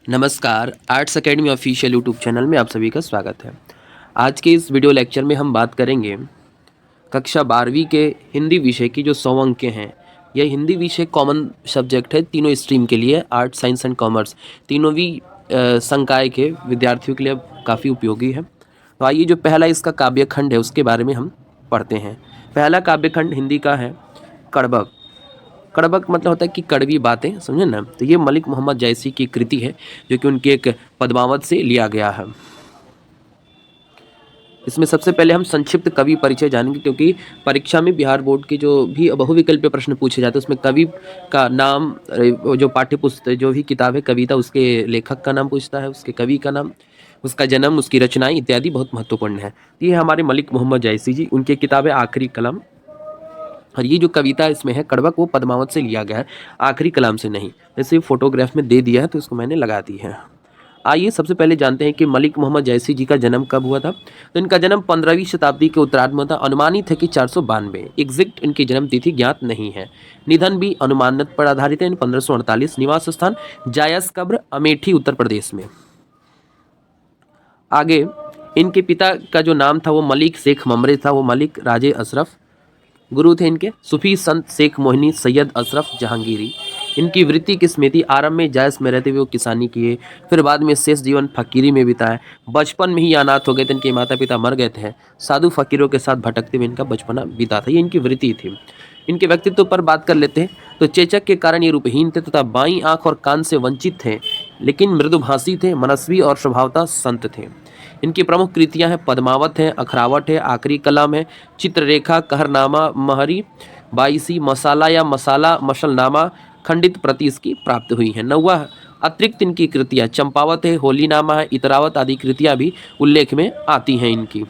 नमस्कार, arts academy official YouTube channel में आप सभी का स्वागत है। आज के इस वीडियो लेक्चर में हम बात करेंगे कक्षा 12वीं के हिंदी विषय की जो 100 अंक के हैं। यह हिंदी विषय कॉमन सब्जेक्ट है तीनों स्ट्रीम के लिए, आर्ट, साइंस एंड कॉमर्स। तीनों भी संकाय के विद्यार्थियों के लिए काफ़ी उपयोगी है। तो आइए, जो पहला इसका काव्य खंड है उसके बारे में हम पढ़ते हैं। पहला काव्य खंड हिंदी का है कड़बक। कड़बक मतलब होता है कि कड़वी बातें, समझे ना। तो ये मलिक मोहम्मद जैसी की कृति है जो कि उनकी एक पद्मावत से लिया गया है। इसमें सबसे पहले हम संक्षिप्त कवि परिचय जानेंगे, क्योंकि परीक्षा में बिहार बोर्ड के जो भी बहुविकल्पीय प्रश्न पूछे जाते हैं उसमें कवि का नाम, जो पाठ्य पुस्तक जो भी किताब है कविता, उसके लेखक का नाम पूछता है, उसके कवि का नाम, उसका जन्म, उसकी रचनाएं इत्यादि बहुत महत्वपूर्ण है। ये हमारे मलिक मोहम्मद जैसी जी, उनकी किताब है आखिरी कलम। और ये जो कविता इसमें है कड़बक, वो पद्मावत से लिया गया है, आखिरी कलाम से नहीं। वैसे फोटोग्राफ में दे दिया है तो इसको मैंने लगा दी है। आइए सबसे पहले जानते हैं कि मलिक मोहम्मद जैसी जी का जन्म कब हुआ था। तो इनका जन्म 15वीं शताब्दी के उत्तरार्ध में था। अनुमानित है कि 492। एग्जैक्ट इनकी जन्म तिथि ज्ञात नहीं है। निधन भी अनुमानित पर आधारित है, 1548। निवास स्थान जायस कब्र, अमेठी, उत्तर प्रदेश में। आगे इनके पिता का जो नाम था वो मलिक शेख ममरे था, वो मलिक राजे अशरफ। गुरु थे इनके सूफी संत शेख मोहिनी सैयद अशरफ जहांगीरी। इनकी वृत्ति की स्मृति आरंभ में जायस में रहते हुए वो किसानी किए, फिर बाद में शेष जीवन फकीरी में बिताया। बचपन में ही अनाथ हो गए थे, इनके माता पिता मर गए थे। साधु फकीरों के साथ भटकते हुए इनका बचपना बीता था, ये इनकी वृत्ति थी। इनके व्यक्तित्व पर बात कर लेते हैं तो चेचक के कारण ये रूपहीन थे तथा बाईं आंख और कान से वंचित थे, लेकिन मृदुभाषी थे, मनस्वी और स्वभावतः संत थे। इनकी प्रमुख कृतियां हैं पद्मावत है, अखरावट है, आखिरी कलाम है, चित्ररेखा, कहरनामा, महरी, बाईसी, मसाला या मसाला, मशलनामा, खंडित प्रति इसकी प्राप्त हुई है। नौवा अतिरिक्त इनकी कृतियां चंपावत है, होलीनामा है, इतरावत आदि कृतियां भी उल्लेख में आती हैं इनकी।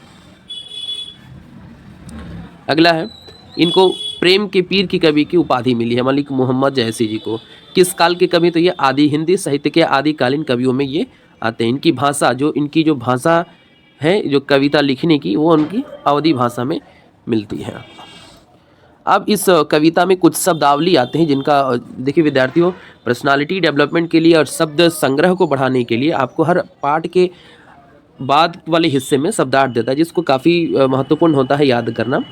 अगला है, इनको प्रेम के पीर की कवि की उपाधि मिली है मलिक मोहम्मद जैसी जी को। किस काल के कवि? तो ये आदि हिंदी साहित्य के आदिकालीन कवियों में ये आते हैं। इनकी भाषा, जो इनकी जो भाषा है जो कविता लिखने की, वो उनकी अवधी भाषा में मिलती है। अब इस कविता में कुछ शब्दावली आते हैं जिनका, देखिए विद्यार्थियों, पर्सनालिटी डेवलपमेंट के लिए और शब्द संग्रह को बढ़ाने के लिए आपको हर पाठ के बाद वाले हिस्से में शब्दार्थ देता है, जिसको काफ़ी महत्वपूर्ण होता है याद करना।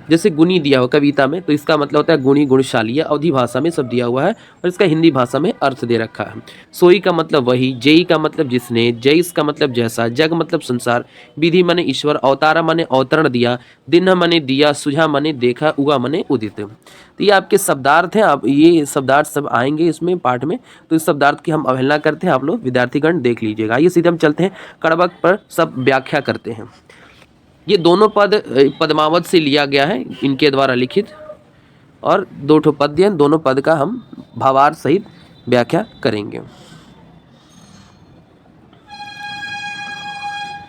जैसे गुणी दिया हो कविता में, तो इसका मतलब होता है गुणी, गुणशाली। अवधी भाषा में सब दिया हुआ है और इसका हिंदी भाषा में अर्थ दे रखा है। सोई का मतलब वही, जयी का मतलब जिसने, जयिस का मतलब जैसा, जग मतलब संसार, विधि माने ईश्वर, अवतारा माने अवतरण दिया, दिन माने दिया, सुझा माने देखा, उगा माने उदित। तो ये आपके शब्दार्थ हैं। आप ये शब्दार्थ सब आएंगे इसमें पाठ में, तो इस शब्दार्थ की हम अवहेलना करते हैं, आप लोग विद्यार्थीगण देख लीजिएगा। आइए सीधे हम चलते हैं कड़बक पर, सब व्याख्या करते हैं। ये दोनों पद पद्मावत से लिया गया है, इनके द्वारा लिखित, और दो ठो पद्य हैं। दोनों पद का हम भावार्थ सहित व्याख्या करेंगे।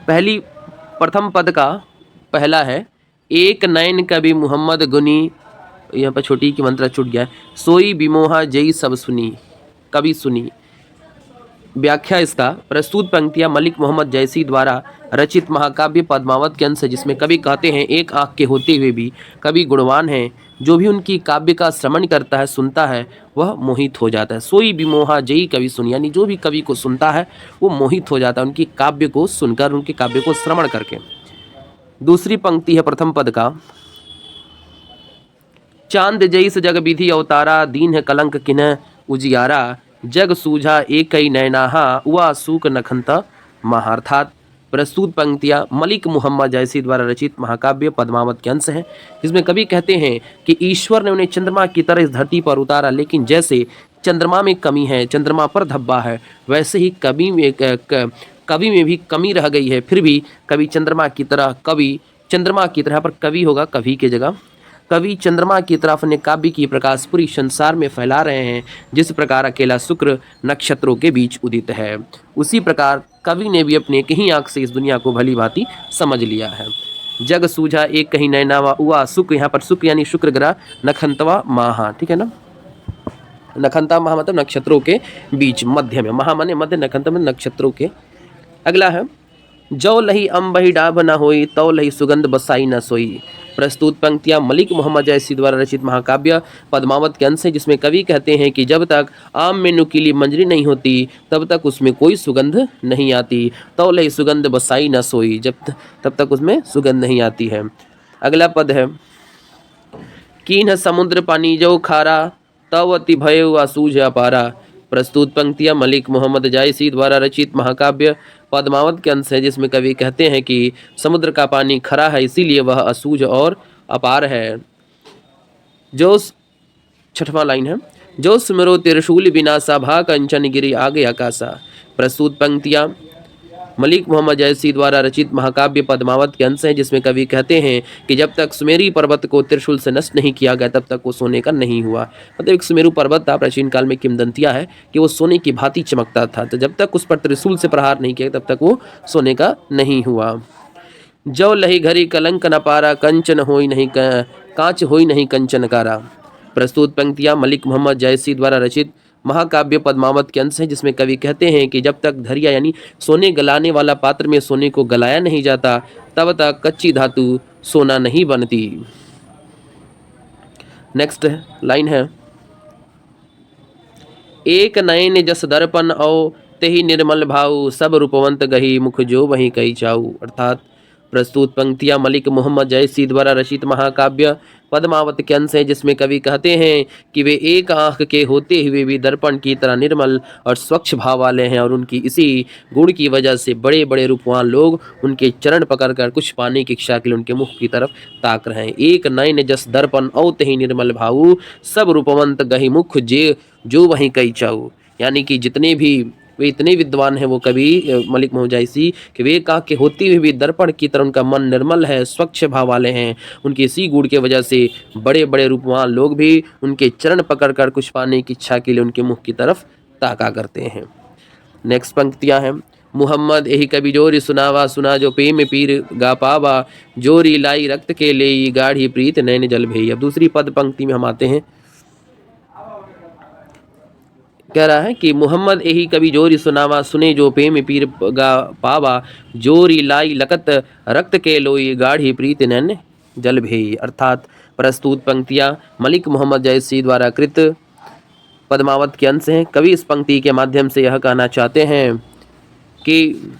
प्रथम पद का पहला है, एक नयन कवि मोहम्मद गुनी, यहाँ पर छोटी की मंत्रा छूट गया है, सोई बिमोहा जई सब सुनी, कवि सुनी। व्याख्या इसका, प्रस्तुत पंक्तियां मलिक मोहम्मद जैसी द्वारा रचित महाकाव्य पद्मावत के अंश है, जिसमें कवि कहते हैं एक आंख के होते हुए भी कवि गुणवान है। जो भी उनकी काव्य का श्रवण करता है, सुनता है, वह मोहित हो जाता है। सोई विमोहा जयी कवि सुनी, यानी जो भी कवि को सुनता है वो मोहित हो जाता है उनकी काव्य को सुनकर, उनके काव्य को श्रवण करके। दूसरी पंक्ति है प्रथम पद का, चांद जैस जग विधि अवतारा, दीन है कलंक किन्ह उजियारा, जग सूझा एक कई नयनाहा, उआ सूक नखंता महा। अर्थात प्रस्तुत पंक्तियां मलिक मोहम्मद जैसी द्वारा रचित महाकाव्य पद्मावत के अंश हैं, जिसमें कवि कहते हैं कि ईश्वर ने उन्हें चंद्रमा की तरह इस धरती पर उतारा, लेकिन जैसे चंद्रमा में कमी है, चंद्रमा पर धब्बा है, वैसे ही कवि में भी कमी रह गई है। फिर भी कवि चंद्रमा की तरह, कवि चंद्रमा की तरह, पर कवि होगा कवि की जगह, कवि चंद्रमा की तरफ अपने काव्य की प्रकाश पूरी संसार में फैला रहे हैं। जिस प्रकार अकेला शुक्र नक्षत्रों के बीच उदित है, उसी प्रकार कवि ने भी अपने कहीं आंख से इस दुनिया को भली भांति समझ लिया है। जग सूझा एक कहीं नैनावा, उआ शुक्र, यहाँ पर शुक्र यानी शुक्र ग्रह, नखंतवा महा, ठीक है ना। नखंता महा मतलब नक्षत्रों के बीच, मध्य में, महा माने मध्य, नखंता में नक्षत्रों के। अगला है, जो लही अम्बही डाभ न होई, तौ लही सुगंध बसाई न सोई। प्रस्तुत पंक्तियां मलिक मोहम्मद जैसी द्वारा रचित महाकाव्य पद्मावत के अंश है, जिसमें कवि कहते हैं कि जब तक आम में नुकीली मंजरी नहीं होती तब तक उसमें कोई सुगंध नहीं आती, तो लही सुगंध बसाई न सोई, तब तक उसमें सुगंध नहीं आती है। अगला पद है कीन समुद्र पानी जो खारा तव अति भय असूझ अपारा। प्रस्तुत पंक्तियां मलिक मोहम्मद जायसी द्वारा रचित महाकाव्य पद्मावत के अंश है, जिसमें कवि कहते हैं कि समुद्र का पानी खरा है, इसीलिए वह असूझ और अपार है। जो छठवां लाइन है जो सुमरो त्रिशूल विनासा भा कंचन गिरी आगे आकाशा। प्रस्तुत पंक्तियां मलिक मोहम्मद जैसी द्वारा रचित महाकाव्य पद्मावत के अंश है, जिसमें कवि कहते हैं कि जब तक सुमेरी पर्वत को त्रिशूल से नष्ट नहीं किया गया तब तक वो सोने का नहीं हुआ। मतलब एक सुमेरु पर्वत था, प्राचीन काल में किंवदंतियां है कि वो सोने की भांति चमकता था, तो जब तक उस पर त्रिशूल से प्रहार नहीं किया तब तक वो सोने का नहीं हुआ। जो लही घरी कलंक न पारा कंचन होई नहीं कांच होई नहीं कंचन कारा। प्रस्तुत पंक्तियां मलिक मोहम्मद जैसी द्वारा रचित महाकाव्य पद्मावत के अंश है, जिसमें कवि कहते हैं कि जब तक धरिया यानी सोने गलाने वाला पात्र में सोने को गलाया नहीं जाता तब तक कच्ची धातु सोना नहीं बनती। नेक्स्ट लाइन है एक नयन जस दर्पण औ तेहि निर्मल भाऊ सब रूपवंत गही मुख जो वहीं कही चाऊ। अर्थात प्रस्तुत पंक्तियां मलिक मोहम्मद जैसी द्वारा रचित महाकाव्य पद्मावत के अंश है, जिसमें कवि कहते हैं कि वे एक आंख के होते हुए भी दर्पण की तरह निर्मल और स्वच्छ भाव वाले हैं, और उनकी इसी गुण की वजह से बड़े बड़े रूपवान लोग उनके चरण पकड़कर कुछ पाने की इच्छा के लिए उनके मुख की तरफ ताक रहे हैं। एक नयन जस दर्पण औ तेहि निर्मल भाऊ सब रूपवंत गही मुख जे जो वहीं कई चाऊ। यानी कि जितने भी वे इतने विद्वान हैं वो कवि मलिक मोहम्मद जैसी कि वे कहा के होते हुए भी दर्पण की तरह उनका मन निर्मल है, स्वच्छ भाव वाले हैं। उनके इसी गुण की वजह से बड़े बड़े रूपवान लोग भी उनके चरण पकड़कर कुछ पाने की इच्छा के लिए उनके मुख की तरफ ताका करते हैं। नेक्स्ट पंक्तियां हैं मुहम्मद यही कवि जोरी सुनावा सुना जो प्रेम पीर गा पावा जोरी लाई रक्त के ले गाढ़ी प्रीत नैन जल भेई। अब दूसरी पद पंक्ति में हम आते हैं, कह रहा है कि मोहम्मद यही कवि जोरी सुनावा सुने जो प्रेम पीर गा पावा जोरी लाई लकत रक्त के लोई गाढ़ी प्रीत नैन जल भेई। अर्थात प्रस्तुत पंक्तियां मलिक मोहम्मद जैसी द्वारा कृत पद्मावत के अंश हैं। कवि इस पंक्ति के माध्यम से यह कहना चाहते हैं कि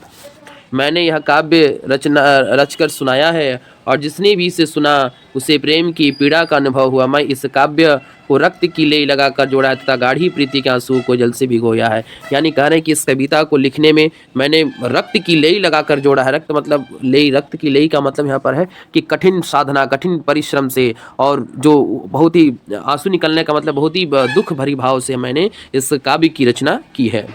मैंने यह काव्य रचकर सुनाया है, और जिसने भी इसे सुना उसे प्रेम की पीड़ा का अनुभव हुआ। मैं इस काव्य को रक्त की लेई लगाकर जोड़ा तथा गाढ़ी प्रीति के आंसू को जल से भिगोया है। यानी कह रहे हैं कि इस कविता को लिखने में मैंने रक्त की लेई लगाकर जोड़ा है। रक्त मतलब लेई, रक्त की लेई का मतलब यहाँ पर है कि कठिन साधना, कठिन परिश्रम से, और जो बहुत ही आंसू निकलने का मतलब बहुत ही दुख भरी भाव से मैंने इस काव्य की रचना की है।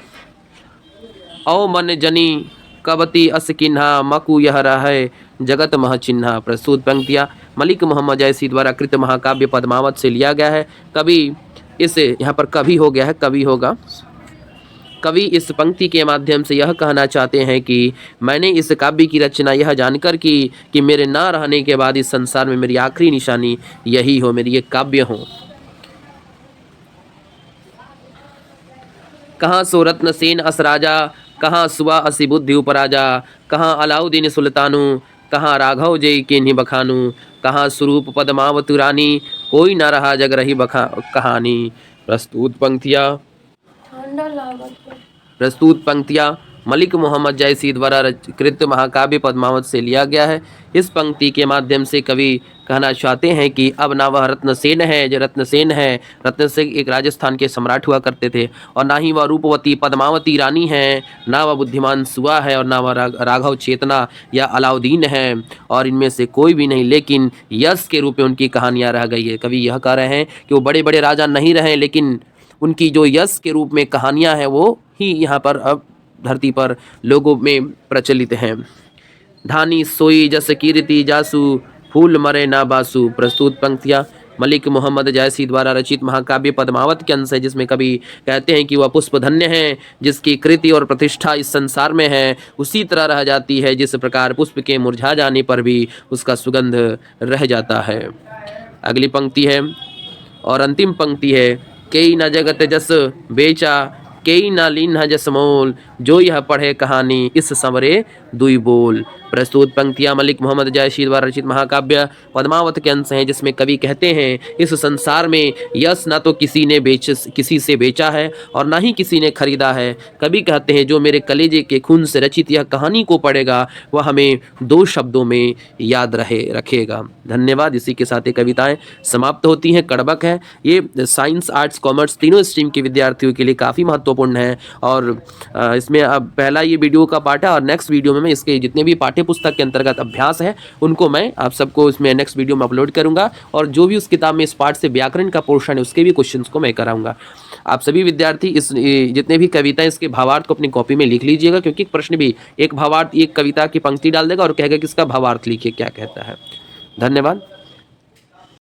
औ मन जनी कवती अस किन्हा मकु यह है जगत मह चिन्हा। प्रस्तुत पंक्तियां मलिक मोहम्मद जैसी द्वारा कृत महाकाव्य पद्मावत से लिया गया है। कवि इस यहाँ पर कवि हो गया है, कवि होगा। कवि इस पंक्ति के माध्यम से यह कहना चाहते हैं कि मैंने इस काव्य की रचना यह जानकर की कि मेरे ना रहने के बाद इस संसार में मेरी आखिरी निशानी यही हो, मेरी ये काव्य हो। कहाँ सो रत्न सेन अस राजा कहाँ सुबह असी बुद्धि उपराजा कहाँ अलाउद्दीन सुल्तानु कहाँ राघव जय के नि बखानु कहाँ स्वरूप पद्मावत रानी कोई न रहा जग रही कहानी। प्रस्तुत पंक्तियां मलिक मोहम्मद जैसी द्वारा कृत महाकाव्य पद्मावत से लिया गया है। इस पंक्ति के माध्यम से कवि कहना चाहते हैं कि अब ना वह रत्नसेन है जो रत्नसेन है, रत्नसेन एक राजस्थान के सम्राट हुआ करते थे, और ना ही वह रूपवती पद्मावती रानी है, ना वह बुद्धिमान सुआ है, और ना वह राघव चेतना या अलाउद्दीन है, और इनमें से कोई भी नहीं, लेकिन यश के रूप में उनकी कहानियाँ रह गई है। कवि यह कह रहे हैं कि वो बड़े बड़े राजा नहीं रहे, लेकिन उनकी जो यश के रूप में कहानियाँ हैं वो ही यहाँ पर अब धरती पर लोगों में प्रचलित हैं। धानी सोई जस कीर्ति जासु फूल मरे ना बासु। प्रस्तुत पंक्तियां मलिक मोहम्मद जैसी द्वारा रचित महाकाव्य पद्मावत के अंश है, जिसमें कवि कहते हैं कि वह पुष्प धन्य है जिसकी कृति और प्रतिष्ठा इस संसार में है उसी तरह रह जाती है जिस प्रकार पुष्प के मुरझा जाने पर भी उसका सुगंध रह जाता है। अगली पंक्ति है और अंतिम पंक्ति है, कई न जगत जस बेचा कई न लीन जस मोल जो यह पढ़े कहानी इस संवरे दुई बोल। प्रस्तुत पंक्तियां मलिक मोहम्मद जयशी द्वारा रचित महाकाव्य पद्मावत के अंश हैं, जिसमें कवि कहते हैं इस संसार में यश न तो किसी से बेचा है और ना ही किसी ने खरीदा है। कवि कहते हैं जो मेरे कलेजे के खून से रचित यह कहानी को पढ़ेगा वह हमें दो शब्दों में याद रखेगा। धन्यवाद। इसी के साथ ये कविताएं समाप्त होती हैं। कड़बक है ये साइंस आर्ट्स कॉमर्स तीनों स्ट्रीम के विद्यार्थियों के लिए काफ़ी महत्वपूर्ण है और इसमें अब पहला ये वीडियो का पार्ट है और नेक्स्ट वीडियो में मैं इसके जितने भी पाठ्य पुस्तक के अंतर्गत अभ्यास है उनको मैं आप सबको इसमें नेक्स्ट वीडियो में अपलोड करूंगा और जो भी उस किताब में इस पार्ट से व्याकरण का पोर्शन है उसके भी क्वेश्चंस को मैं कराऊंगा। आप सभी विद्यार्थी इस जितने भी कविताएं इसके भावार्थ को अपनी कॉपी में लिख लीजिएगा, क्योंकि एक प्रश्न भी एक भावार्थ एक कविता की पंक्ति डाल देगा और कहेगा कि इसका भावार्थ लिखिए क्या कहता है। धन्यवाद।